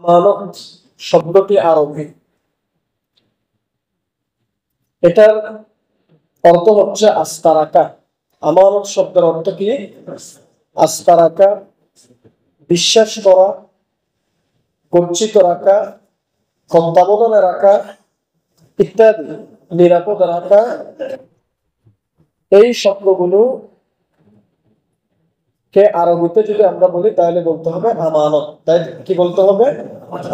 আমানত শব্দটি আরবি, এটার অর্থ হচ্ছে আস্থা রাখা। আমানত শব্দের অর্থ কি? আস্থা রাখা, বিশ্বাস করা, গচ্ছিত রাখা, তত্ত্বাবধানে রাখা ইত্যাদি, নিরাপদ রাখা। এই শব্দগুলো কে আরবিতে যদি আমরা বলি তাহলে বলতে হবে আমানত। তাই কি বলতে হবে?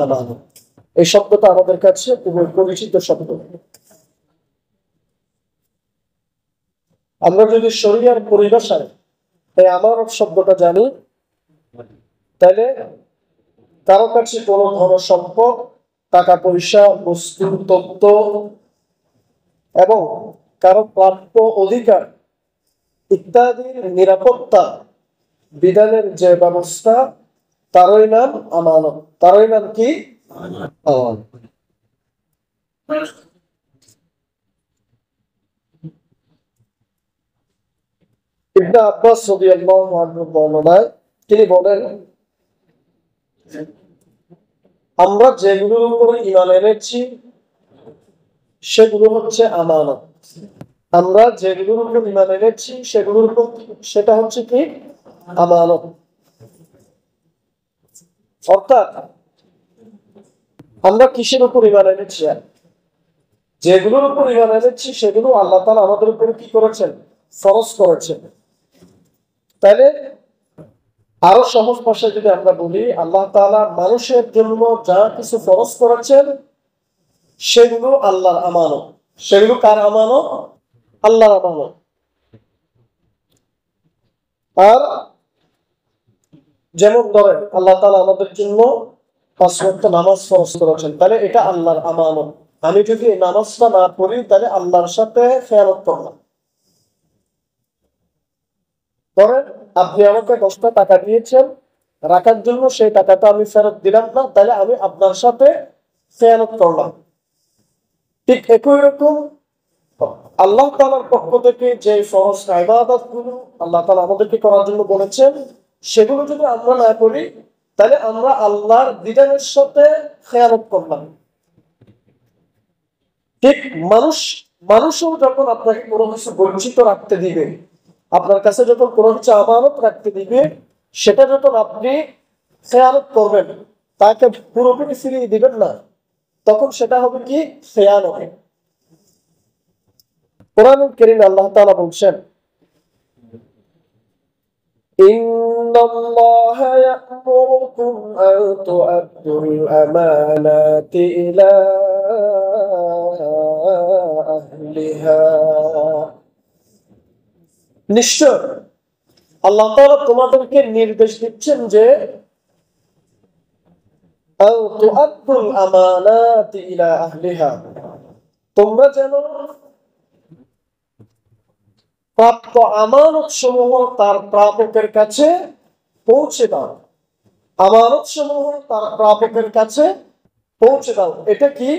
আমানত। এই শব্দটা আমাদের কাছে খুবই পরিচিত শব্দ। আমরা যদি শরীয়তের পরিভাষায় এই আমানত শব্দটা জানি, তাহলে কারো কাছে কোনো ধন সম্পদ, টাকা পয়সা, বস্তু, তথ্য এবং কারো প্রাপ্য অধিকার ইত্যাদির নিরাপত্তা বিধানের যে ব্যবস্থা, তারই নাম আমানত। তারই নাম কি? আমানত। ইবনে আব্বাস রাদিয়াল্লাহু আনহু বর্ণনায় তিনি বলেন, আমরা যেগুলোর উপর ঈমান এনেছি সেগুলো হচ্ছে আমানত। আমরা যেগুলোর উপর ঈমান এনেছি সেগুলোর উপর, সেটা হচ্ছে কি? আমানত। অর্থাৎ আমরা কিসের উপর ঈমান এনেছি? যেগুলোর উপর ঈমান এনেছি সেগুলো আল্লাহ তাআলা আমাদের উপর কি করেছেন? ফরজ করেছেন। তাহলে আরো সহজ ভাষায় যদি আমরা বলি, আল্লাহ তাআলা মানুষের জন্য যা কিছু ফরজ করেছেন সেগুলো আল্লাহর আমানত। সেগুলো কার আমানত? আল্লাহর আমানত। আর যেমন ধরেন আল্লাহ তাআলা আমাদের জন্য 5 ওয়াক্ত নামাজ ফরজ করেছেন, তাহলে এটা আল্লাহর আমানত। আমি যদি এই নামাজটা না পড়ি তাহলে আল্লাহর সাথে খেয়ানত করলাম। ধরেন আপনি আমাকে 10টা টাকা দিয়েছেন রাখার জন্য, সেই টাকাটা আমি ফেরত দিলাম না, তাহলে আমি আপনার সাথে খেয়ানত করলাম। ঠিক একই রকম আল্লাহ তাআলার পক্ষ থেকে যে ফরজ ইবাদতগুলো আল্লাহ তাআলা আমাদেরকে করার জন্য বলেছেন, সেগুলো যদি আমরা না করি তাহলে আমরা আল্লাহর বিধানের সাথে খেয়ানত করলাম। ঠিক মানুষও যখন আপনাকে কোনো কিছু গচ্ছিত রাখতে দিবে, আপনার কাছে যখন কোনো কিছু আমানত রাখতে দিবে, সেটা যখন আপনি খেয়ানত করবেন, তাকে পুরোপুরি ফিরিয়ে দিবেন না, তখন সেটা হবে কি? খেয়ানত। কোরআনুল কারীমে আল্লাহ তাআলা বলছেন, ইন্নাল্লাহা ইয়া'মুরুকুম আন তু'আদ্দুল আমানাতি ইলা আহলিহা। নিশ্চয় আল্লাহ তাআলা তোমাদেরকে নির্দেশ দিচ্ছেন যে আন তু'আদ্দুল আমানাতি ইলা আহলিহা, তোমরা যেন প্রাপ্ত আমানত সমূহ তার প্রাপকের কাছে পৌঁছে দাও। আমানত সমূহ তার প্রাপকের কাছে পৌঁছে দাও। এটা কি?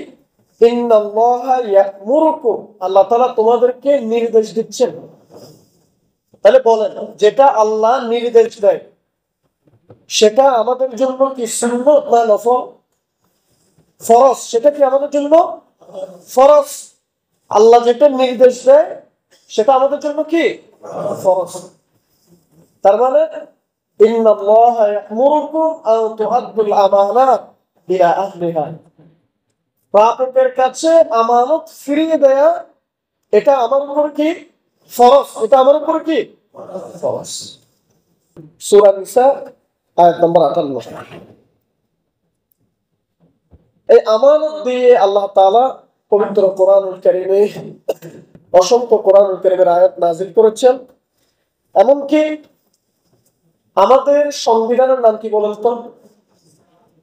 ইন্নাল্লাহা ইয়া'মুরুকুম, আল্লাহ তাআলা তোমাদেরকে নির্দেশ দিচ্ছেন। তাহলে বলেন, যেটা আল্লাহ নির্দেশ দেয় সেটা আমাদের জন্য কি সুন্নত না নফল? ফরজ। সেটা কি আমাদের জন্য ফরজ। আল্লাহ যেটা নির্দেশ দেয় সেটা আমাদের জন্য কি? ফরজ। তার মানে ইন্নাল্লাহা ইয়া'মুরুকুম আন তু'আদ্দুল আমানাত ইলা আহলিহা, প্রাপকের কাছে আমানত ফিরিয়ে দেয়া, এটা আমার উপর কি? ফরজ। এটা আমার উপর কি? ফরজ। সূরা নিসা আয়াত নম্বর 58। এই আমানত দিয়ে আল্লাহ তাআলা পবিত্র কোরআনুল কারীমে অসংখ্য কোরআনুল কারীমের আয়াত নাযিল করেছেন। এমনকি আমাদের সংবিধানের নাম কি বলেন তো?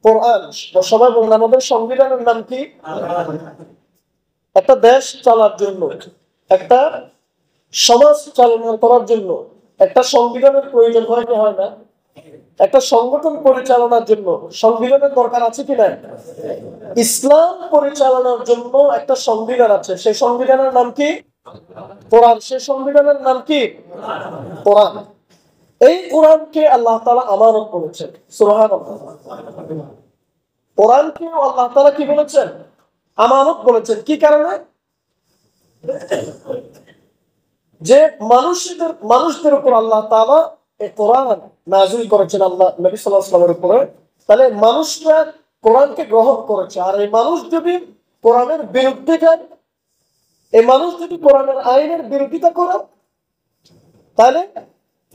কোরআন। সবাই বলেন, আমাদের সংবিধানের নাম কি? একটা দেশ চালার জন্য, একটা সমাজ চালনা করার জন্য একটা সংবিধানের প্রয়োজন হয় কি হয় না? একটা সংগঠন পরিচালনার জন্য সংবিধানের দরকার আছে কি না? ইসলাম পরিচালনার জন্য একটা সংবিধান আছে, সেই সংবিধানের নাম কি? কোরআন। সেই সংবিধানের নাম কি? কোরআন। এই কোরআনকে আল্লাহ তাআলা আমানত বলেছেন। সুবহানাল্লাহ। কোরআনকে আল্লাহ তাআলা কি বলেছেন? আমানত বলেছেন। কি কারণে? যে মানুষদের উপর আল্লাহ তাআলা এই কোরআন নাযিল করেছেন আল্লাহ নবী সাল্লাল্লাহু আলাইহি ওয়াসাল্লামের উপরে। তাহলে মানুষরা কোরআনকে গ্রহণ করেছে। আর এই মানুষ যদি কোরআনের বিরুদ্ধে যায়, এই মানুষ যদি কোরআনের আইনের বিরোধিতা করে, তাহলে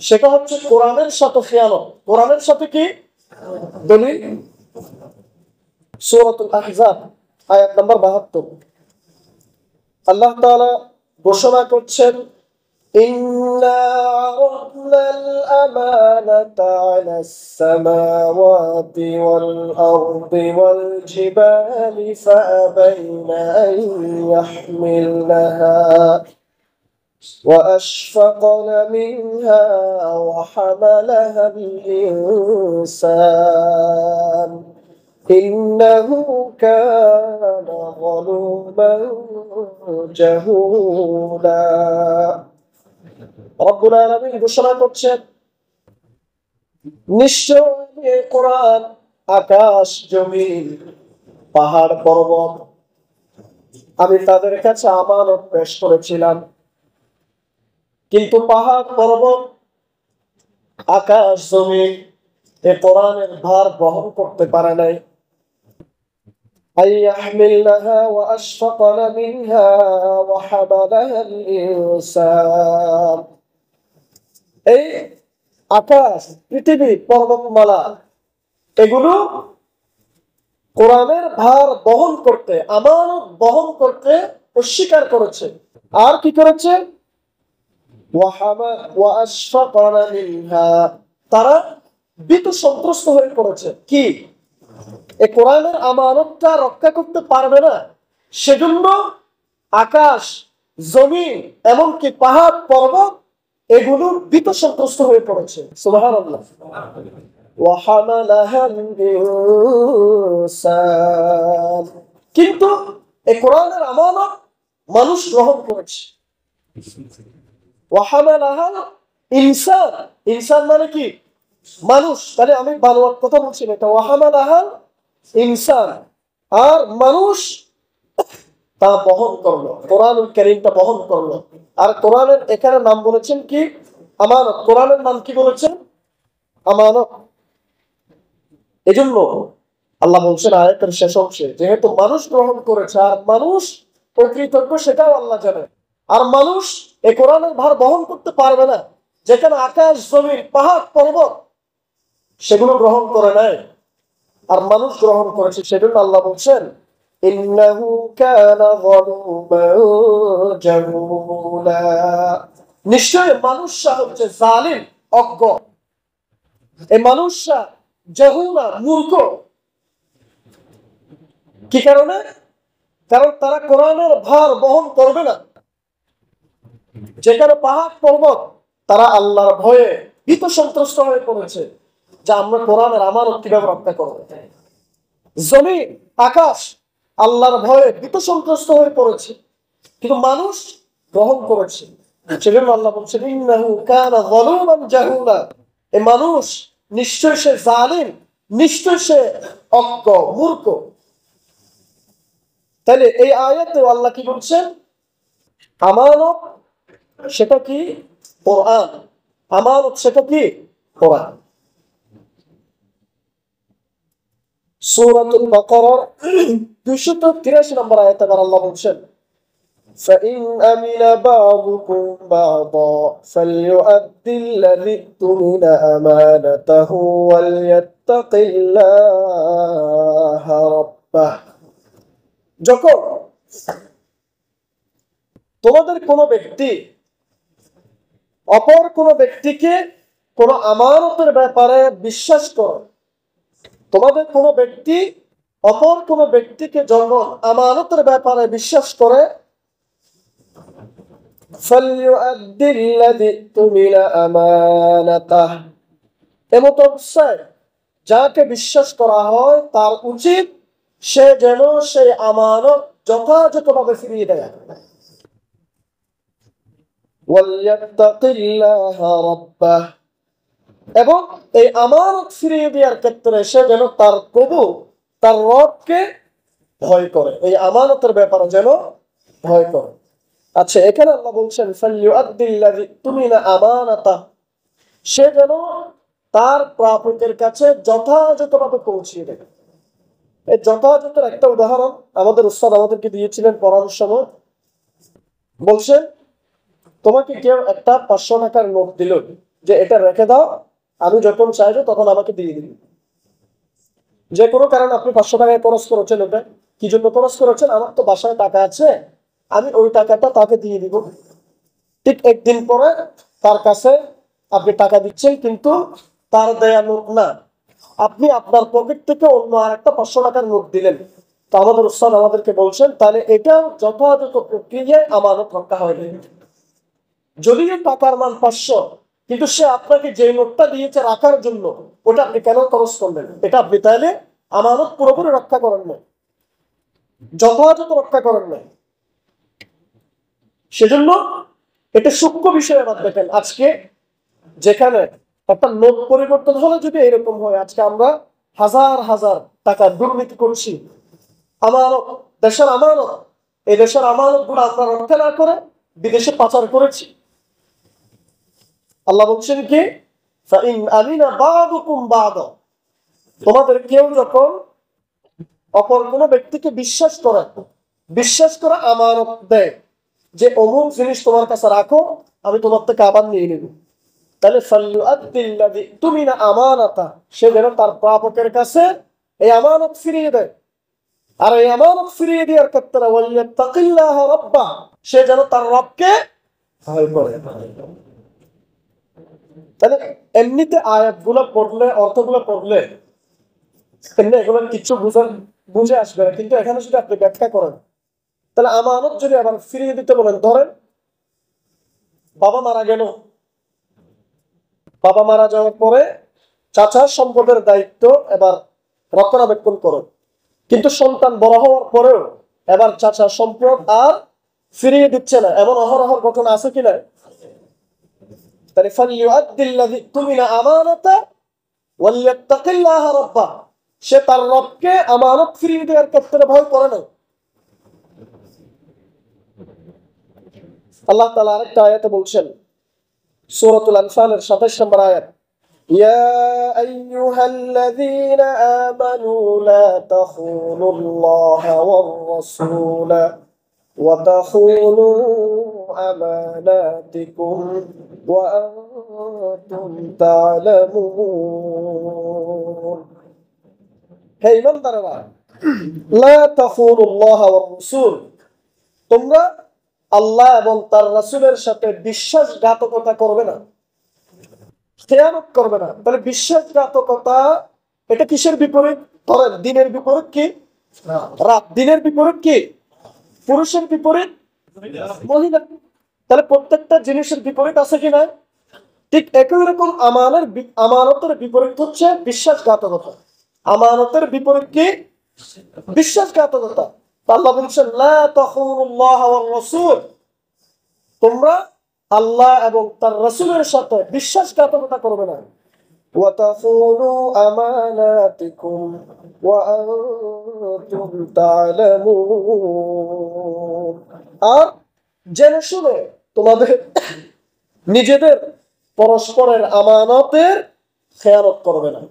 সেটা হচ্ছে কোরআনের সাথে খেয়ানত। কোরআনের সাথে কি? দলিল সূরাতুল আহজাব আয়াত নাম্বার 72। আল্লাহ তাআলা ঘোষণা করছেন, ইন্না আরাদনাল আমানাতা আলাস সামাওয়াতি ওয়াল আরদি ওয়াল জিবালি ফাআবাইনা আন ইয়াহমিলনাহা وأشفقن منها وحملها الإنسان إنه كان ظلوما جهولا। রব্বুল আলামিন ঘোষণা করছেন, নিশ্চয় এই কোরআন আকাশ জমিন পাহাড় পর্বত আমি তাদের কাছে আমানত পেশ করেছিলাম, কিন্তু পাহাড় পর্বত আকাশ জমিন এই কোরআনের ভার বহন করতে পারে নাই। আইয়াহমিলনাহা ওয়া আশফাকনা মিনহা ওয়া হামালাহা আল-ইনসান। এই আকাশ, পৃথিবী, পর্বতমালা এগুলো কোরআনের ভার বহন করতে, আমানত বহন করতে অস্বীকার করেছে। আর কি করেছে? তারা ভীত সন্ত্রস্ত হয়ে পড়েছে। কি? এই কোরআনের আমানতটা রক্ষা করতে পারবে না, সেজন্য আকাশ জমিন এমনকি পাহাড় পর্বত এগুলো ভীত সন্ত্রস্ত হয়ে পড়েছে। সুবহানাল্লাহ। কিন্তু এই কোরআনের আমানত মানুষ গ্রহণ করেছে। ইনসান, ইনসান মানে কি? মানুষ। তাহলে আমি বানোয়াট কথা বলছি না, এটা ওয়াহামালাহাল ইনসান। আর মানুষ তা বহন করলো, কোরআনুল কারীমটা বহন করলো। আর কোরআনের এখানে নাম বলেছেন কি? আমানত। কোরআনের নাম কি বলেছেন? আমানত। এজন্য আল্লাহ বলছেন আয়াতের শেষ অংশে, যেহেতু মানুষ গ্রহণ করেছে আর মানুষ অকৃতজ্ঞ সেটাও আল্লাহ জানে। আর মানুষ এই কোরআনের ভার বহন করতে পারবে না, যেখানে আকাশ জমিন পাহাড় পর্বত সেগুলো গ্রহণ করে নাই আর মানুষ গ্রহণ করেছে। সেজন্য আল্লাহ বলছেন, ইন্নাহু কানা যালুমান জাহুলা। নিশ্চয় মানুষরা হচ্ছে জালিম, অজ্ঞ। এই মানুষরা জাহুলা, মূর্খ। কি কারণে? কারণ তারা কোরআনের ভার বহন করবে না। যেখানে পাহাড় পর্বত তারা আল্লাহর ভয়ে ভীত সন্ত্রস্ত হয়ে পড়েছে যে আমরা কোরআনের আমানত কিভাবে রক্ষা করব। জমিন আকাশ আল্লাহর ভয়ে ভীত সন্ত্রস্ত হয়ে পড়েছে, কিন্তু মানুষ গ্রহণ করেছে। সেজন্য আল্লাহ বলছেন, ইন্নাহু কানা যালুমান জাহুলা। এই মানুষ নিশ্চয় সে জালিম, নিশ্চয় সে অজ্ঞ, মূর্খ। তাহলে এই আয়াতে আল্লাহ কি বলছেন? আমানত সেটা কি? কোরআন। আমানত সেটা কি? কোরআন। সূরাতুল বাকারার 283 নম্বর আয়াতে আল্লাহ বলছেন, فَإِنْ أَمِنَ بَعْضُكُمْ بَعْضًا فَلْيُؤَدِّ الَّذِي اؤْتُمِنَ أَمَانَتَهُ وَلْيَتَّقِ اللَّهَ رَبَّهُ। যখন তোমাদের কোনো ব্যক্তি অপর কোনো ব্যক্তিকে কোনো আমানতের ব্যাপারে বিশ্বাস করে, তোমাদের কোনো ব্যক্তি অপর কোনো ব্যক্তিকে যখন আমানতের ব্যাপারে বিশ্বাস করে, ফালইউআদ্দি আল্লাযী তুমিনা আমানাতাহ। এমত অবস্থায় যাকে বিশ্বাস করা হয় তার উচিত সে যেন সেই আমানত যথাযথভাবে ফিরিয়ে দেয়। ওয়ালিয়াত্তাকিল্লাহা রাব্বাহ। এবং এই আমানত ফিরিয়ে দেওয়ার ক্ষেত্রে সে যেন তার প্রভু তার রবকে ভয় করে, এই আমানতের ব্যাপারে যেন ভয় করে। আচ্ছা, এখানে আল্লাহ বলছেন ফালইউআদ্দিল্লাযী তুমিনা আমানাতা, সে যেন তার প্রাপকের কাছে যথাযথভাবে পৌঁছিয়ে দেবে। এই যথাযথের একটা উদাহরণ আমাদের উস্তাদ আমাদেরকে দিয়েছিলেন পড়ানোর সময়। বলছেন, তোমাকে কেউ একটা 500 টাকার নোট দিল, যে এটা রেখে দাও, আমি যখন চাইবো তখন আমাকে দিয়ে দিবি। যে কোনো কারণে আপনি 500 টাকায় খরচ করেছেন, ওটা কি জন্য খরচ করেছেন? আমার তো বাসায় টাকা আছে, আমি ওই টাকাটা তাকে দিয়ে দিব। ঠিক একদিন পরে তার কাছে আপনি টাকা দিচ্ছেন, কিন্তু তার দেয়া নোট না, আপনি আপনার পকেট থেকে অন্য আর একটা 500 টাকার নোট দিলেন। তো আমাদের উস্তাদ আমাদেরকে বলছেন, তাহলে এটা যথাযথ প্রক্রিয়ায় আমানত রক্ষা হয়নি। যদিও টাকার মান 500, কিন্তু সে আপনাকে যে নোটটা দিয়েছে রাখার জন্য, ওটা আপনি কেন খরচ করলেন? এটা আপনি তাহলে আমানত পুরোপুরি রক্ষা করেন না, যথাযথ রক্ষা করেন না। সেজন্য এটা সূক্ষ্ম বিষয়। আবার দেখেন, আজকে যেখানে একটা নোট পরিবর্তন হলে যদি এরকম হয়, আজকে আমরা হাজার হাজার টাকা দুর্নীতি করছি। আমানত, দেশের আমানত, এই দেশের আমানত গুলো আমরা রক্ষা না করে বিদেশে পাচার করেছি। আল্লাহ বলছেন কি, ফাইন আমিনা বাদুকুম বাদা, তোমাদের কেউ যখন অপর কোনো ব্যক্তিকে বিশ্বাস করে আমানত দেয়, যে অমুক জিনিস তোমার কাছে রাখো, আমি তোমার থেকে আবার নিয়ে নেব, তাহলে ফালইউআদ্দিল্লাযী তুমিনা আমানাতা, সে যেন তার প্রাপকের কাছে এই আমানত ফিরিয়ে দেয়। আর এই আমানত ফিরিয়ে দেওয়ার ক্ষেত্রে ওয়ালিয়াত্তাকিল্লাহ রাব্বাহ, সে যেন তার রবকে ভয় করে। তাহলে এমনিতে আয়াতগুলো পড়লে, অর্থগুলো পড়লে এমনি এগুলো কিছু বুঝে আসবে না, কিন্তু এখানে যদি আপনি ব্যাখ্যা করেন, তাহলে আমানত যদি আবার ফিরিয়ে দিতে বলেন, ধরেন বাবা মারা গেল, বাবা মারা যাওয়ার পরে চাচার সম্পদের দায়িত্ব এবার রক্ষণাবেক্ষণ করো, কিন্তু সন্তান বড় হওয়ার পরেও এবার চাচার সম্পদ আর ফিরিয়ে দিচ্ছে না, এমন অহরহর ঘটনা আছে কিনা? তাহলে ফালইউআদ্দিল্লাযী তুমিনা আমানাতা ওয়ালিয়াত্তাকিল্লাহ রাব্বাহ, সে তার রবকে আমানত ফিরিয়ে দেওয়ার ক্ষেত্রে ভয় করে না। আল্লাহ তাআলা আরেকটা আয়াতে বলছেন, সূরাতুল আনফালের 27 নম্বর আয়াত, ইয়া আইয়ুহাল্লাযীনা আমানু লা তাখুনুল্লাহা ওয়ার রাসূলা ওয়া তাখুনু আমানাতিকুম ওয়া আনতুম তা'লামুন। হে ঈমানদারেরা, লা তাখুনুল্লাহা ওয়ার রাসূল, তোমরা আল্লাহ এবং তার রাসূলের সাথে বিশ্বাসঘাতকতা করবে না, খেয়ানত করবে না। তাহলে বিশ্বাসঘাতকতা এটা কিসের বিপরীত? ধরেন দিনের বিপরীত কি? রাত। দিনের বিপরীত কি? পুরুষের বিপরীত মহিলা। তাহলে প্রত্যেকটা জিনিসের বিপরীত আছে কিনা? ঠিক একই রকম আমানতের বিপরীত হচ্ছে বিশ্বাসঘাতকতা। আমানতের বিপরীত কি? বিশ্বাসঘাতকতা। আল্লাহ বলছেন, লা তাখুনুল্লাহা ওয়ার রাসূল, তোমরা আল্লাহ এবং তার রাসূলের সাথে বিশ্বাসঘাতকতা করবে না। ওয়া তাখুনু আমানাতিকুম ওয়া আনতুম তা'লামুন, আর জেনে শুনে তোমাদের নিজেদের পরস্পরের আমানতের খেয়ানত করবে না।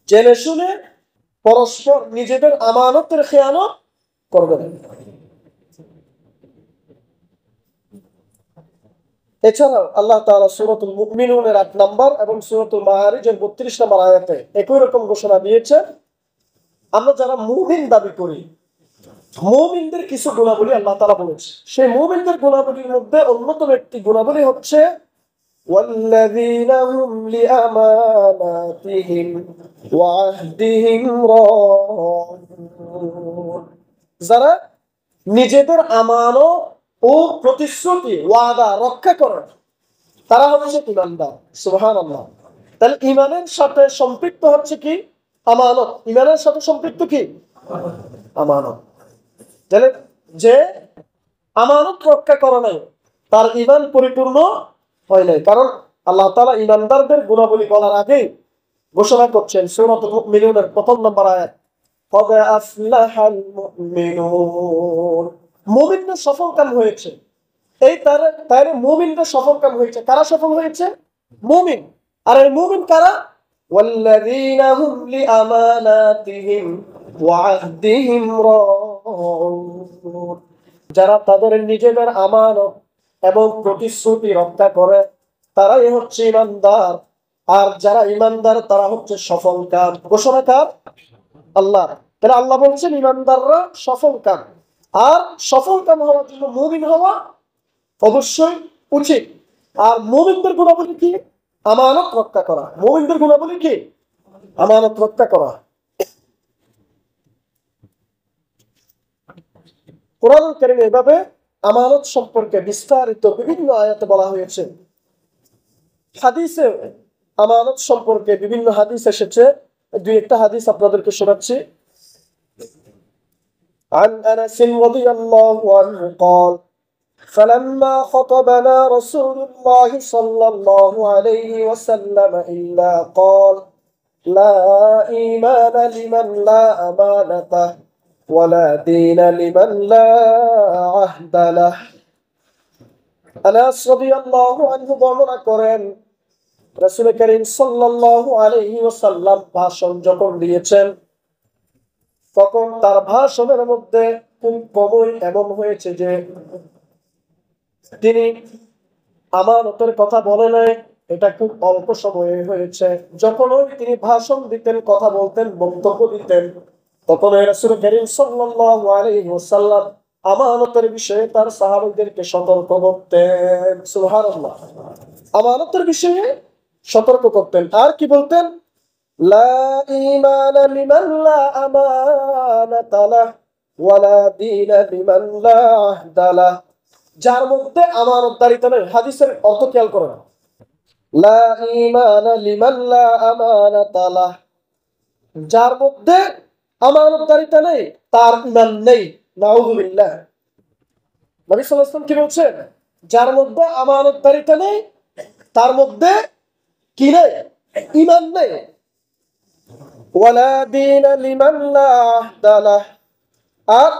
জেনে শুনে পরস্পর নিজেদের আমানতের খেয়ানত করবে না। এছাড়াও আল্লাহ তাআলা সূরাতুল মুমিনুনের 8 নম্বর এবং সূরাতুল মাআরিজের 32 নম্বর আয়াতে একই রকম ঘোষণা দিয়েছে, আমরা যারা মুমিন দাবি করি, মুমিনদের কিছু গুণাবলী আল্লাহ তাআলা বলেছে। সেই মুমিনদের গুণাবলীর মধ্যে অন্যতম একটি গুণাবলী হচ্ছে ওয়াল্লাযীনা হুম লিআমানাতিহিম ওয়া আহদিহিম রাউন, যারা নিজেদের আমানত ও প্রতিশ্রুতি ওয়াদা রক্ষা করে, তারা হচ্ছে ঈমানদার। সুবহানাল্লাহ। তাহলে ঈমানের সাথে সম্পৃক্ত হচ্ছে কি? আমানত। ঈমানের সাথে সম্পৃক্ত কি? আমানত। তাহলে যে আমানত রক্ষা করে নাই, তার ঈমান পরিপূর্ণ হয় নাই। কারণ আল্লাহ তাআলা ঈমানদারদের গুণাবলী বলার আগেই ঘোষণা করছেন সূরাতুল মুমিনুনের 1 নম্বর আয়াত, قد أفلح المؤمنون মুমিনরা সফলকাম হয়েছে। এই তার মুমিনরা সফলকাম হয়েছে। কারা সফল হয়েছে? মুমিন। আর এই মুমিন কারা? والذين هم لأماناتهم وعهدهم راعون যারা তাদের নিজেদের আমানত এবং প্রতিশ্রুতি রক্ষা করে তারাই হচ্ছে ঈমানদার। আর যারা ঈমানদার তারা হচ্ছে সফলকাম। ঘোষণাকার আল্লাহ। তাহলে আল্লাহ বলছেন ঈমানদাররা সফলকাম। আর সফলকাম হওয়ার জন্য মুমিন হওয়া অবশ্যই উচিত। আর মুমিনদের গুণাবলী কি? আমানত রক্ষা করা। মুমিনদের গুণাবলী কি? আমানত রক্ষা করা। কোরআন কারীমে এভাবে আমানত সম্পর্কে বিস্তারিত বিভিন্ন আয়াতে বলা হয়েছে। হাদিসে আমানত সম্পর্কে বিভিন্ন হাদিস এসেছে। দুই একটা হাদিস আপনাদেরকে শোনাচ্ছি। عن أنس رضي الله عنه قال فلما خطبنا رسول الله صلى الله عليه وسلم إلا قال لا إيمان لمن لا أمانة ولا دين لمن لا عهد له আনাস রাদিয়াল্লাহু আনহু বর্ণনা করেন রাসূল করিম সাল্লাল্লাহু আলাইহি ওয়াসাল্লাম ভাষণ যখন দিয়েছেন তখন তার ভাষণের মধ্যে খুব কমই এমন হয়েছে যে তিনি আমানতের কথা বলে নাই। এটা খুব অল্প সময়ে হয়েছে। যখনই তিনি ভাষণ দিতেন, কথা বলতেন, বক্তব্য দিতেন, তখন রাসূল করিম সাল্লাল্লাহু আলাইহি ওয়াসাল্লাম আমানতের বিষয়ে তার সাহাবীদেরকে সতর্ক করতেন। সুবহানাল্লাহ। আমানতের বিষয়ে সতর্ক করতেন। আর কি বলতেন? লা ঈমানা লিমান লা আমানাতা লাহ ওয়ালা দীনা লিমান লা আহদা লাহ। যার মধ্যে আমানতদারিতা নেই। হাদিসের অর্থ খেয়াল করো না। লা ঈমানা লিমান লা আমানাতা লাহ, যার মধ্যে আমানতদারিতা নেই তার ঈমান নেই। নাউযুবিল্লাহ। নবী সাল্লাল্লাহু আলাইহি ওয়াসাল্লাম কি বলছেন? যার মধ্যে আমানতদারিতা নেই তার মধ্যে কি নেই? ঈমান নেই। ওয়ালা দীনা লিমান লা আহদা লাহ, আর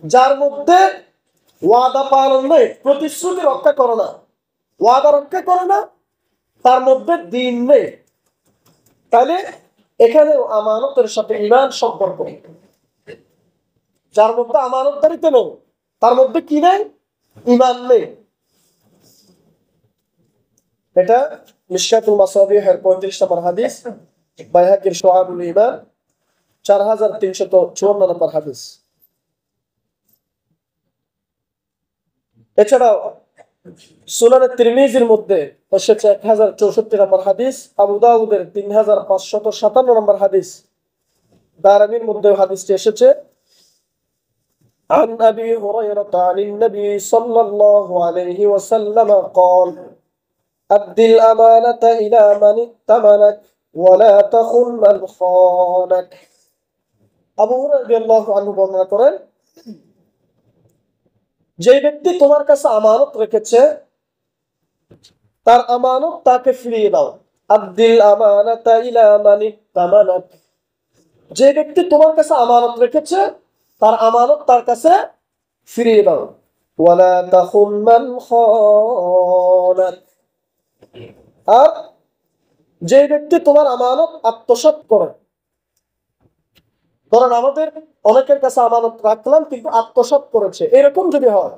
যার মধ্যে ওয়াদা পালন নেই, প্রতিশ্রুতি রক্ষা করে না, ওয়াদা রক্ষা করে না, তার মধ্যে দ্বীন নেই। তাহলে এখানে আমানতের সাথে ঈমান সম্পর্ক। যার মধ্যে আমানতদারিতা নেই তার মধ্যে কি নেই? ঈমান নেই। এটা মিশকাতুল মাসাবিহের 35 নম্বর হাদিস, বাইহাকির শুআবুল ঈমান 4354 নম্বর হাদিস। এছাড়াও সুনানে তিরমিজির মধ্যে এসেছে 1064 নম্বর হাদিস, আবু দাউদের 3557 নম্বর হাদিস, দারামির মধ্যে হাদিসটি এসেছে। عن أبي هريرة عن النبي صلى الله عليه وسلم قال أد الأمانة إلى من ائتمنك ولا تخن من خانك। আবু হুরায়রা রাদিয়াল্লাহু আনহু বর্ণনা করেন, যে ব্যক্তি তোমার কাছে আমানত রেখেছে তার আমানত তাকে ফিরিয়ে দাও। আদ্দিল আমানাতা ইলা মান ইত্তামানাক, যে ব্যক্তি তোমার কাছে আমানত রেখেছে তার আমানত তার কাছে ফিরিয়ে দাও। ওয়ালা তাখুন মান খানাক, আর যে ব্যক্তি তোমার আমানত আত্মসাৎ করে। ধরেন আমাদের অনেকের কাছে আমানত রাখলাম কিন্তু আত্মসাৎ করেছে, এরকম যদি হয়,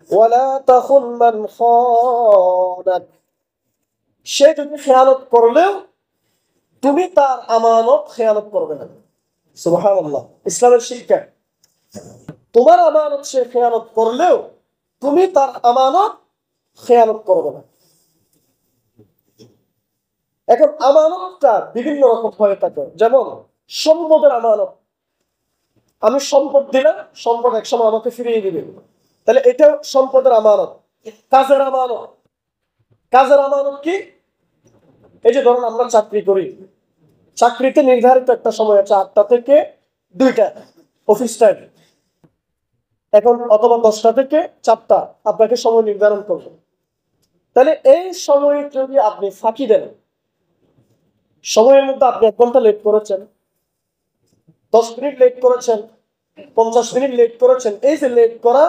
ওয়ালা তাখুন মান খানাক, সে যদি খেয়ানত করলেও তুমি তার আমানত খেয়ানত করবে না। সুবহানাল্লাহ। ইসলামের শিক্ষা, তোমার আমানত সে খেয়ানত করলেও তুমি তার আমানত খেয়ানত করবে না। এখন আমানতটা বিভিন্ন রকম হয়ে থাকে। যেমন সম্পদের আমানত, আমি সম্পদ দিলাম, সম্পদ একসময় আমাকে ফিরিয়ে দিবে, তাহলে এটা সম্পদের আমানত। কাজের আমানত, কাজের আমানত কি? এই যে ধরুন আমরা চাকরি করি, চাকরিতে নির্ধারিত একটা সময় আছে 8টা থেকে 2টা অফিস টাইম, এখন অথবা 10টা থেকে 4টা আপনাকে সময় নির্ধারণ করবে। তাহলে এই সময়ে যদি আপনি ফাঁকি দেন, সময়ের মধ্যে আপনি 1 ঘন্টা লেট করেছেন, 10 মিনিট লেট করেছেন, 50 মিনিট লেট করেছেন, এই যে লেট করা,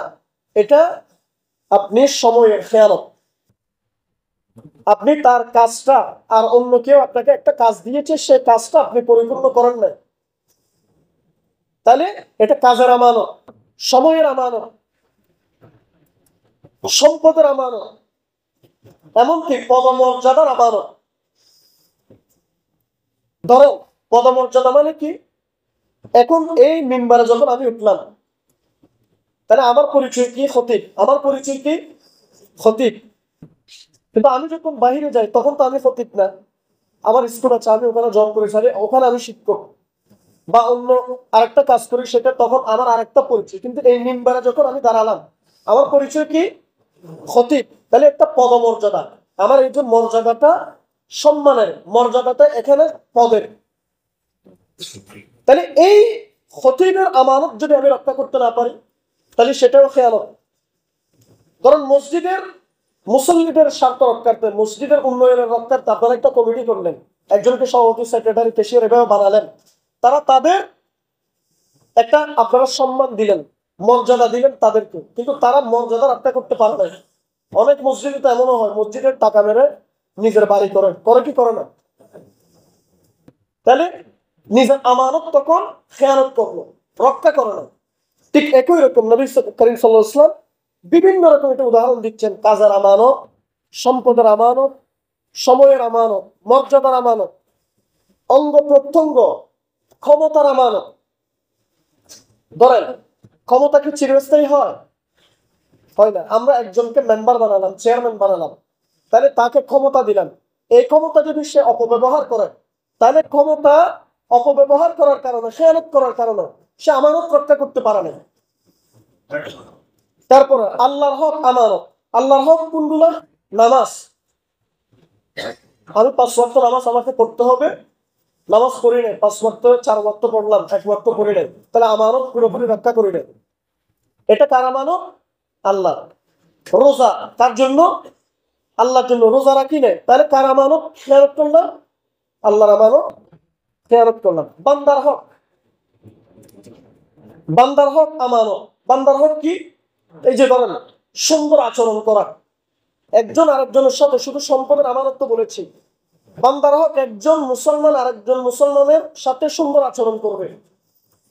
এটা আপনি সময়ের খেয়ানত। আপনি তার কাজটা, আর অন্য কেউ আপনাকে একটা কাজ দিয়েছে, সে কাজটা আপনি পরিপূর্ণ করেন নাই, তাহলে এটা কাজের আমানত, সময়ের আমানত, সম্পদের আমানত, এমনকি পদমর্যাদার আমানত। ধরো পদমর্যাদা মানে কি, এখন এই মিম্বারে যখন আমি উঠলাম, তাহলে আমার পরিচয় কি? খতিব। আমার পরিচয় কি? খতিব। কিন্তু আমি যখন বাইরে যাই তখন তো আমি খতিব না, আমার স্কুল আছে, আমি ওখানে জব করেছি, ওখানে আমি শিক্ষক বা অন্য আরেকটা কাজ করি, সেটা তখন আমার আরেকটা পরিচয়। কিন্তু এই মিম্বারে যখন আমি দাঁড়ালাম, আমার পরিচয় কি? খতিব। তাহলে একটা পদমর্যাদা, আমার এই যে মর্যাদাটা, সম্মানের মর্যাদাটা এখানে পদের। তাহলে এই খতিবের আমানত যদি আমি রক্ষা করতে না পারি, তাহলে সেটাও খেয়ালত। কারণ মসজিদের মুসল্লিদের স্বার্থ রক্ষার্থে, মসজিদের উন্নয়নের রক্ষার্থে আপনারা একটা কমিটি করলেন, একজনকে সভাপতি, সেক্রেটারি, ক্যাশিয়ার এভাবে বানালেন, তারা তাদের একটা আপনারা সম্মান দিলেন, মর্যাদা দিলেন তাদেরকে, কিন্তু তারা মর্যাদা রক্ষা করতে পারবে না। অনেক মসজিদে তো এমনও হয়, মসজিদের টাকা মেরে নিজের বাড়ি করে, করে কি করে না? তাহলে নিজের আমানত তখন খেয়ানত করলো, রক্ষা করে না। ঠিক একই রকম নবী করিম সাল্লাল্লাহু আলাইহি ওয়াসাল্লাম বিভিন্ন রকম একটা উদাহরণ দিচ্ছেন, কাজের আমানত, সম্পদের আমানত, সময়ের আমানত, মর্যাদার আমানত, অঙ্গ প্রত্যঙ্গ, ক্ষমতার আমানত। ধরেন ক্ষমতা কি চিরস্থায়ী হয়? হয় না। আমরা একজনকে মেম্বার বানালাম, চেয়ারম্যান বানালাম, তাহলে তাকে ক্ষমতা দিলাম, এই ক্ষমতা যদি সে অপব্যবহার করে, তাহলে ক্ষমতা অপব্যবহার করার কারণে, খেয়ানত করার কারণে সে আমানত রক্ষা করতে পারে না। তারপরে আল্লাহর হক আমানত। আল্লাহর হক কোনগুলো? নামাজ। আমি 5 ওয়াক্ত নামাজ আমাকে পড়তে হবে, নামাজ পড়ি নাই, 5 ওয়াক্ত 4 ওয়াক্ত পড়লাম, 1 ওয়াক্ত পড়ি নাই, তাহলে আমানত পুরোপুরি রক্ষা করি নাই। এটা কার আমানত? আল্লাহ। রোজা তার জন্য, আল্লাহর জন্য রোজা রাখি নাই, তাহলে কার আমানত খেয়ানত করলাম? আল্লাহর আমানত খেয়ানত করলাম। বান্দার হক, বান্দার হক আমানত। বান্দার হক কি? এই যে ধরেন সুন্দর আচরণ করা, একজন আরেকজনের সাথে, শুধু সম্পদের আমানত তো বলেছি, বান্দার হক একজন মুসলমান আরেকজন মুসলমানের সাথে সুন্দর আচরণ করবে,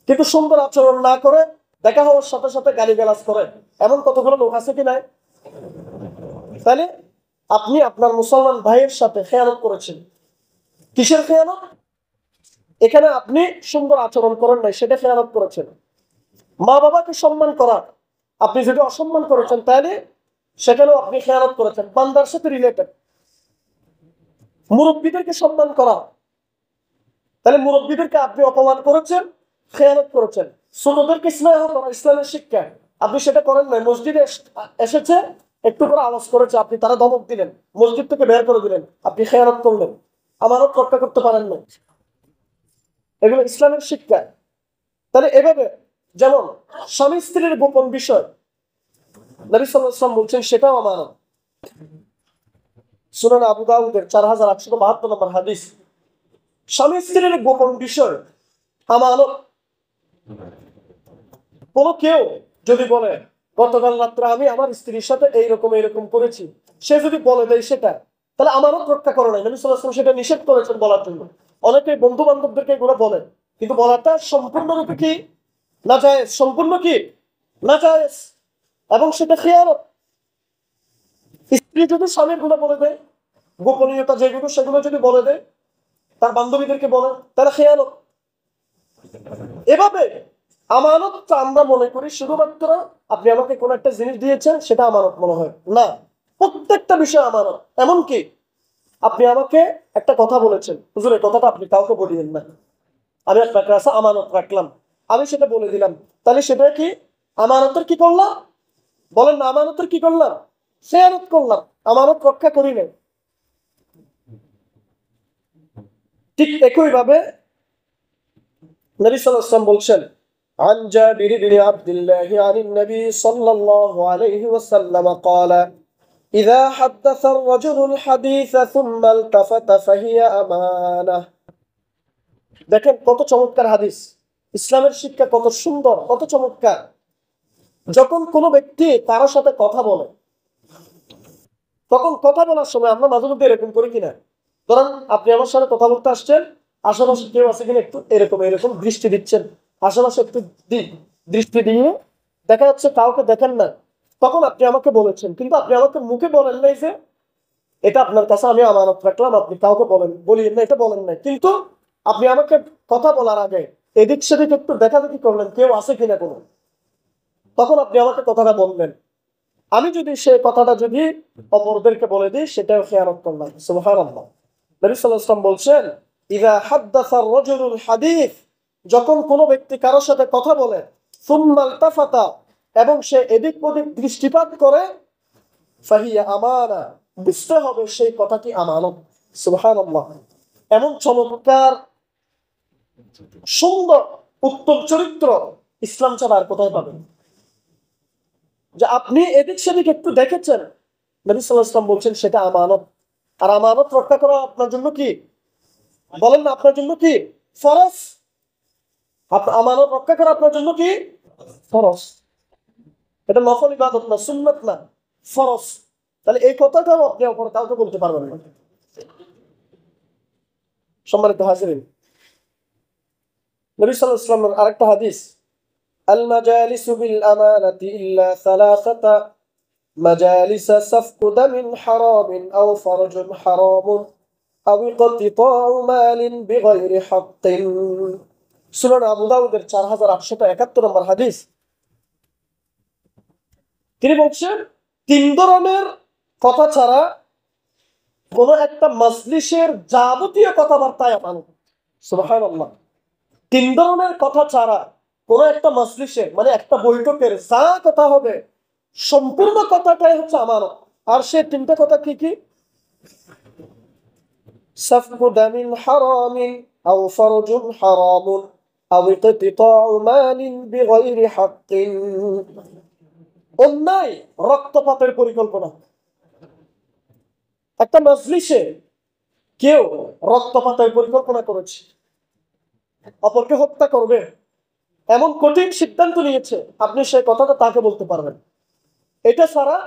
কিন্তু সুন্দর আচরণ না করে দেখা হওয়ার সাথে সাথে গালিগালাজ করে, এমন কতগুলো লোক আছে কি নাই? তাহলে আপনি আপনার মুসলমান ভাইয়ের সাথে খেয়ানত করেছেন। কিসের খেয়ানত? এখানে আপনি সুন্দর আচরণ করেন নাই, সেটা খেয়ানত করেছেন। মা বাবাকে সম্মান করা, আপনি যদি অসম্মান করেছেন, তাহলে সেখানেও আপনি খেয়ানত করেছেন, বান্দার সাথে রিলেটেড। মুরব্বীদেরকে সম্মান করা, তাহলে মুরব্বীদেরকে আপনি অপমান করেছেন, খেয়ানত করেছেন। ছোটদেরকে স্নেহ করা, ইসলামের শিক্ষা, আপনি সেটা করেন নাই। মসজিদে এসেছে, একটু করে আওয়াজ করেছে, আপনি তারা ধমক দিলেন, মসজিদ থেকে বের করে দিলেন, আপনি খেয়ানত করলেন, আমানত রক্ষা করতে পারেন না। এগুলো ইসলামের শিক্ষা। তাহলে এভাবে, যেমন স্বামী স্ত্রীর গোপন বিষয়, নবী সাল্লাল্লাহু আলাইহি ওয়াসাল্লাম বলছেন সেটাও আমানত। সুনান আবু দাউদের 4872 নম্বর হাদিস, স্বামী স্ত্রীর গোপন বিষয় আমানত। কোনো কেউ যদি বলে গতকাল রাত্রে আমি আমার স্ত্রীর সাথে এইরকম করেছি, সে যদি বলে দেয় সেটা, তাহলে আমানত রক্ষা করে নাই। নবী সাল্লাল্লাহু আলাইহি ওয়াসাল্লাম সেটা নিষেধ করেছেন বলার জন্য। অনেকে বন্ধু বান্ধবদেরকে এগুলো বলে, কিন্তু বলাটা সম্পূর্ণরূপে কি? নাজায়েজ। সম্পূর্ণ কি? নাজায়েজ, এবং সেটা খেয়ানত। স্ত্রী যদি স্বামীর গুলো বলে দেয়, গোপনীয়তা যেগুলো সেগুলো যদি বলে দেয়, তার বান্ধবীদেরকে বলে, তারা খেয়ানত। এভাবে আমানত আমরা মনে করি শুধুমাত্র আপনি আমাকে কোন একটা জিনিস দিয়েছেন সেটা আমানত মনে হয় না, প্রত্যেকটা বিষয় আমানত। এমনকি আপনি আমাকে একটা কথা বলেছেন, হুজুর এই কথাটা আপনি কাউকে বলিয়েন না, আমি আপনার কাছে আমানত রাখলাম, আমি সেটা বলে দিলাম, তাহলে সেটা কি আমানতের কি করলাম? বলেন না, আমানতের কি করলাম? খেয়ানত করলাম, আমানত রক্ষা করি নাই। ঠিক একই ভাবে নবী সাল্লাল্লাহু আলাইহি ওয়াসাল্লাম বলছেন, عن جابر بن عبد الله عن النبي صلى الله عليه وسلم قال إذا حدث الرجل الحديث ثم التفت فهي أمانة। দেখেন কত চমৎকার হাদিস। ইসলামের শিক্ষা কত সুন্দর, কত চমৎকার। যখন কোনো ব্যক্তি কারোর সাথে কথা বলে, তখন কথা বলার সময় আমরা মাঝে মধ্যে এরকম করি কিনা, ধরেন আপনি আমার সাথে কথা বলতে আসছেন, আশেপাশে কেউ আছে কিনা একটু এরকম এরকম দৃষ্টি দিচ্ছেন, আশেপাশে একটু দৃষ্টি দিয়ে দেখা যাচ্ছে কাউকে দেখেন না, তখন আপনি আমাকে বলেছেন, কিন্তু আপনি আমাকে মুখে বলেন নাই যে এটা আপনার কাছে আমি আমানত রাখলাম, আপনি কাউকে বলিয়েন না, এটা বলেন নাই, কিন্তু আপনি আমাকে কথা বলার আগে এদিক সেদিক একটু দেখাদেখি করলেন কেউ আছে কিনা কোনো, তখন আপনি আমাকে কথাটা বললেন। আমি যদি সেই কথাটা যদি অপরদেরকে বলে দিই, সেটাও খেয়ানত করলাম। সুবহানাল্লাহ। নবী সাল্লাল্লাহু আলাইহি ওয়াসাল্লাম বলছেন, ইযা হাদ্দাসা আর-রাজুলুল হাদীস, যখন কোনো ব্যক্তি কারোর সাথে কথা বলে, সুম্মা ইলতাফাতা, এবং সে এদিক ওদিক দৃষ্টিপাত করে, ফাহিয়া আমানা, বুঝতে হবে সেই কথাটি আমানত। সুবহানাল্লাহ। এমন চমৎকার সুন্দর উত্তম চরিত্র ইসলাম ছাড়া আর কোথায় পাবেন? যে আপনি এদিক সেদিক একটু দেখেছেন, নবী সাল্লাল্লাহু আলাইহি ওয়াসাল্লাম বলছেন সেটা আমানত। আর আমানত রক্ষা করা আপনার জন্য কি, বলেন না, আপনার জন্য কি ফরজ? আমানত রক্ষা করা আপনার জন্য কি ফরজ? এটা নফল ইবাদত না, সুন্নাত না, ফরজ। তাহলে এই কথাটাও আপনি অপর কাউকে বলতে পারবেন না। সম্মানিত হাজিরিন, নবী সাল্লাল্লাহু আলাইহি ওয়াসাল্লামের আরেকটা হাদিস, আল মাজালিসু বিল আমানাতি ইল্লা সালাসাতা মাজালিস সাফকু দামিন হারামিন আও ফারজুন হারামুন আও ইকতিতাউ মালিন বিগাইরি হাক্কিন। সুনান আবু দাউদের 4871 নম্বর হাদিস। তিনি বলছেন, তিন ধরনের কথা ছাড়া কোন একটা মজলিসের যাবতীয় কথাবার্তায় আমানত। সুবহানাল্লাহ। তিন ধরনের কথা ছাড়া কোন একটা মজলিসের, মানে একটা বৈঠকের যা কথা হবে সম্পূর্ণ কথাটাই হচ্ছে আমানত। আর সে তিনটা কথা কি কি? সাফকু দামিন হারামিন আও ফারজুন হারামুন আও ইকতিতাউ মালিন বিগাইরি হাক্কিন। অন্যায় রক্তপাতের পরিকল্পনা। একটা মজলিসে কেউ রক্তপাতের পরিকল্পনা করেছে, অপরকে হত্যা করবে, এমন কঠিন সিদ্ধান্ত নিয়েছে, আপনি সেই কথাটা তাকে বলতে পারবেন। এটা ছাড়া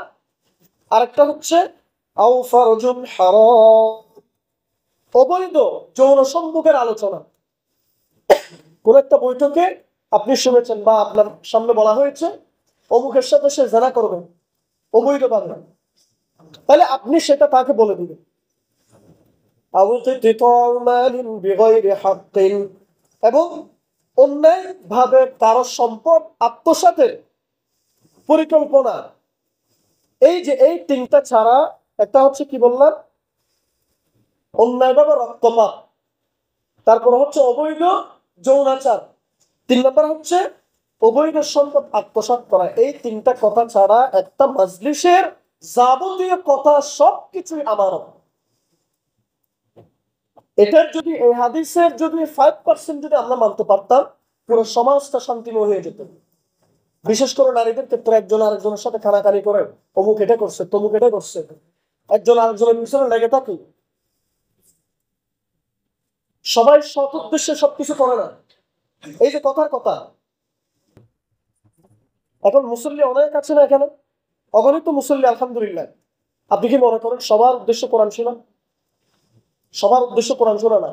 আরেকটা হচ্ছে আও ফারজুন হারাম, অবৈধ যৌন সম্পর্কের আলোচনা। কোন একটা বৈঠকে আপনি শুনেছেন বা আপনার সামনে বলা হয়েছে অমুকের সাথে সে জেনা করবে অবৈধভাবে, তাহলে আপনি সেটা তাকে বলে দিবেন। এবং অন্যায় ভাবে কারো সম্পদ আত্মসাতের পরিকল্পনা। এই যে এই তিনটা ছাড়া একটা হচ্ছে কি বললাম, অন্যায়ভাবে রক্তপাত, তারপর হচ্ছে অবৈধ যৌনাচার, 3 নম্বর হচ্ছে অবৈধ সম্পদ আত্মসাৎ করা। এই তিনটা কথা ছাড়া একটা মজলিসের যাবতীয় কথা সবকিছুই আমানত। এটার যদি, এই হাদিসের যদি 5% যদি আমরা মানতে পারতাম, পুরো সমাজটা শান্তিময় হয়ে যেত। বিশেষ করে নারীদের ক্ষেত্রে, একজন আরেকজনের সাথে খানাখানি করে অমুক এটা করছে তমুক এটা করছে, একজন আরেকজনের পিছনে লেগে থাকি। সবাই সৎ উদ্দেশ্যে সবকিছু করে না। এই যে কথার কথা, এখন মুসল্লি অনেক আছে না এখানে, অগণিত মুসল্লি আলহামদুলিল্লাহ। আপনি কি মনে করেন সবার উদ্দেশ্য কোরআন শোনা? সবার উদ্দেশ্য কোরআন শোনা না।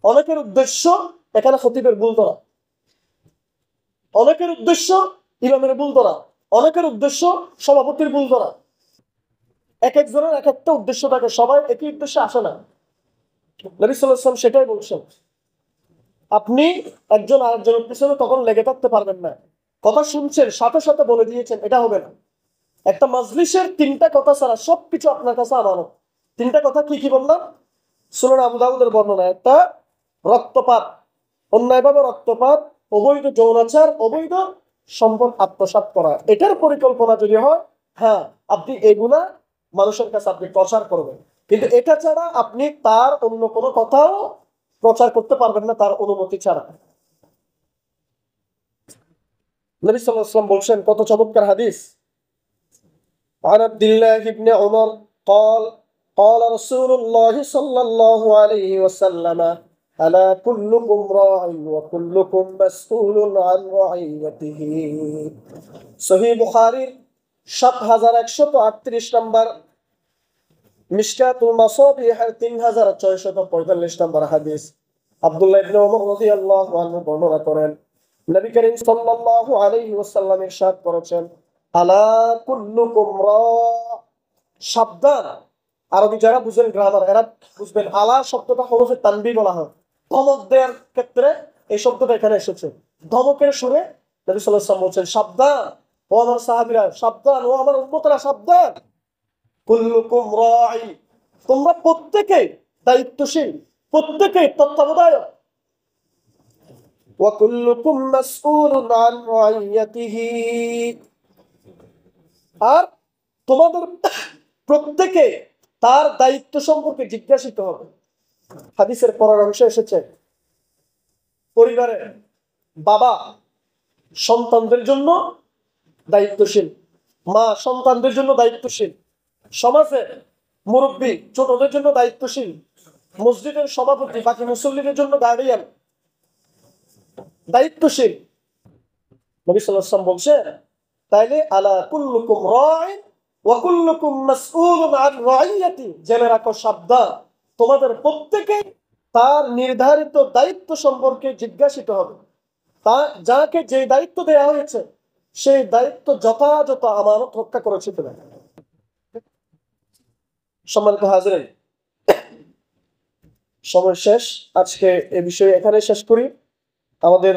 অনেকের উদ্দেশ্য এখানে খতিবের ভুল ধরা, অনেকের উদ্দেশ্য ইমামের ভুল ধরা, অনেকের উদ্দেশ্য সভাপতির ভুল ধরা। এক একজনের এক একটা উদ্দেশ্য থাকে, সবাই একই উদ্দেশ্যে আসে না। নবী সাল্লাল্লাহু আলাইহি ওয়াসাল্লাম সেটাই বলছেন, আপনি একজন আরেকজনের পিছনে তখন লেগে থাকতে পারবেন না। কথা শুনছেন, সাথে সাথে বলে দিয়েছেন, এটা হবে না। একটা মজলিসের তিনটা কথা ছাড়া সবকিছু আপনার কাছে আমানত। তিনটা কথা কি কি বললাম? সুনান আবু দাউদের বর্ণনা, একটা রক্তপাত, অন্যায়ভাবে রক্তপাত, অবৈধ যৌনাচার, অবৈধ সম্পদ আত্মসাৎ করা। এটার পরিকল্পনা যদি হয়, হ্যাঁ, আপনি এগুলা মানুষের কাছে আপনি প্রচার করবেন, কিন্তু এটা ছাড়া আপনি তার অন্য কোনো কথাও প্রচার করতে পারবেন না তার অনুমতি ছাড়া। নবী সাল্লাল্লাহু আলাইহি ওয়াসাল্লাম বলছেন, কত চমৎকার হাদিস। عن عبد الله بن عمر قال قال رسول الله صلى الله عليه وسلم আলা কুল্লুকুম রা'ইন ওয়া কুল্লুকুম মাসউলুন আন রা'ইয়াতিহি। সহিহ বুখারীর ৭১৩৮ নম্বর, মিশকাতুল মাসাবিহের ৩৬৪৫ নম্বর হাদিস। আব্দুল্লাহ ইবনে ওমর রাদিয়াল্লাহু আনহু বর্ণনা করেন, নবী করিম সাল্লাল্লাহু আলাইহি ওয়াসাল্লাম ইরশাদ করেছেন, আলা কুল্লুকুম সাবধান। আরবি যারা বুঝেন গ্রামার এরা বুঝবেন, আলা শব্দটা হরফে তানবীহ বলা হয়। ধমক দেওয়ার ক্ষেত্রে এই শব্দটা এখানে এসেছে। ধমকের সুরে নবী সাল্লাল্লাহু আলাইহি ওয়াসাল্লাম বলছেন, সাবধান ও আমার সাহাবীরা, সাবধান ও আমার উম্মতরা, সাবধান। কুল্লুকুম রাঈ, তোমরা প্রত্যেকেই দায়িত্বশীল, প্রত্যেকেই তত্ত্বাবধায়ক। ওয়া কুল্লুকুম মাসউলুন আন রাইয়াতিহি, আর তোমাদের প্রত্যেকে তার দায়িত্ব সম্পর্কে জিজ্ঞাসিত হবে। হাদিসের পরের অংশে এসেছে, পরিবারে বাবা সন্তানদের জন্য দায়িত্বশীল, মা সন্তানদের জন্য দায়িত্বশীল, সমাজে মুরব্বী ছোটদের জন্য দায়িত্বশীল, মসজিদের সভাপতি বাকি মুসল্লিদের জন্য গার্ডিয়ান দায়িত্বশীল। নবী সাল্লাল্লাহু আলাইহি ওয়াসাল্লাম বলছে, তাইলে আলা কুল্লুকুম রাঈন ওয়া কুল্লুকুম মাসউলুন আন রাইয়াতি, জেনে রাখো সাবধান, তোমাদের প্রত্যেকে তার নির্ধারিত দায়িত্ব সম্পর্কে জিজ্ঞাসিত হবে। তা যাকে যে দায়িত্ব দেওয়া হয়েছে সেই দায়িত্ব যথাযথ আমানত রক্ষা করেছে কিনা। সম্মানিত হাজিরিন, সময় শেষ, আজকে এ বিষয়ে এখানে শেষ করি। আমাদের